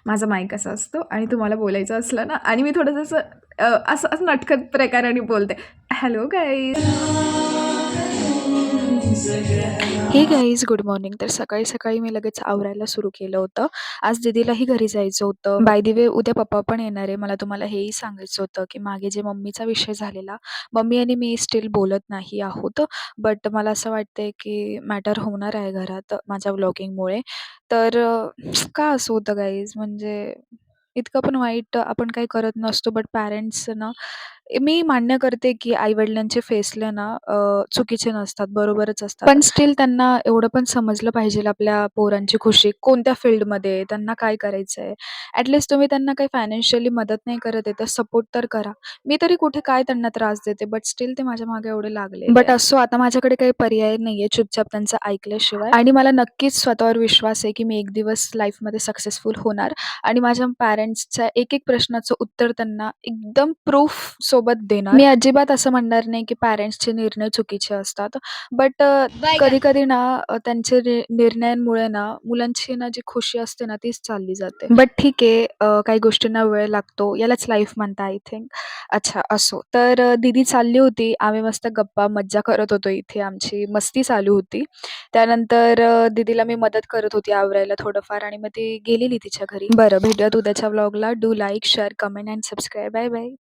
माझा माईक असा असतो आणि तुम्हाला बोलायचं असलं ना आणि मी थोडंसं असं असं असं नटखट प्रकाराने बोलते. Hello guys. हे गाईज गुड मॉर्निंग. तर सकाळी-सकाळी मी लगेच आवरायला सुरू केलं होतं. आज दीदीलाही घरी जायचं होतं. बाय द वे उद्या पप्पा पण येणार आहे. मला तुम्हाला हेही सांगायचं होतं, की मागे जे मम्मीचा विषय झालेला, मम्मी आणि मी स्टिल बोलत नाही आहोत. बट मला असं वाटतंय, की मॅटर होणार आहे घरात माझ्या व्लॉगिंगमुळे. तर का असं होतं गाईज म्हणजे इतकं पण वाईट आपण काही करत नसतो. बट पॅरेंट्स ना मी मान्य करते, की आई-वडिलांचे फैसले ना चुकीचे नसतात, बरोबरच असतात. पण स्टिल त्यांना एवढं पण समजलं पाहिजे आपल्या पोरांची खुशी कोणत्या फील्डमध्ये आहे, त्यांना काय करायचंय. तुम्ही त्यांना काही फायनान्शियली मदत नाही करत आहे, तर सपोर्ट तर करा. मी तरी कुठे काय त्यांना त्रास देते, बट स्टिल ते माझ्या मागे एवढे लागलेले बट असो आता माझ्याकडे काही पर्याय नाहीये चुपचाप त्यांचं ऐकल्याशिवाय आणि मला नक्कीच स्वतःवर विश्वास आहे, की मी एक दिवस लाईफमध्ये सक्सेसफुल होणार आणि माझ्या पॅरेंट्सच्या एक-एक प्रश्नाचं उत्तर त्यांना एकदम प्रूफ सोबत देणार. मी अजिबात असं म्हणणार नाही, की पॅरेंट्सचे निर्णय चुकीचे असतात. बट कधी-कधी ना त्यांचे निर्णयांमुळे ना मुलांची ना जी खुशी असते ना तीच चालली जाते. बट ठीक आहे काही गोष्टींना वेळ लागतो. यालाच लाईफ म्हणता आय थिंक. अच्छा असो. तर दीदी चालली होती. आम्ही मस्त गप्पा मज्जा करत होतो इथे. आमची मस्ती चालू होती. त्यानंतर दीदीला मी मदत करत होती आवरायला थोडंफार आणि मग ती गेलेली तिच्या घरी. बरं भेटूयात उद्याच्या व्लॉगला. Do like, share, comment and subscribe. Bye bye.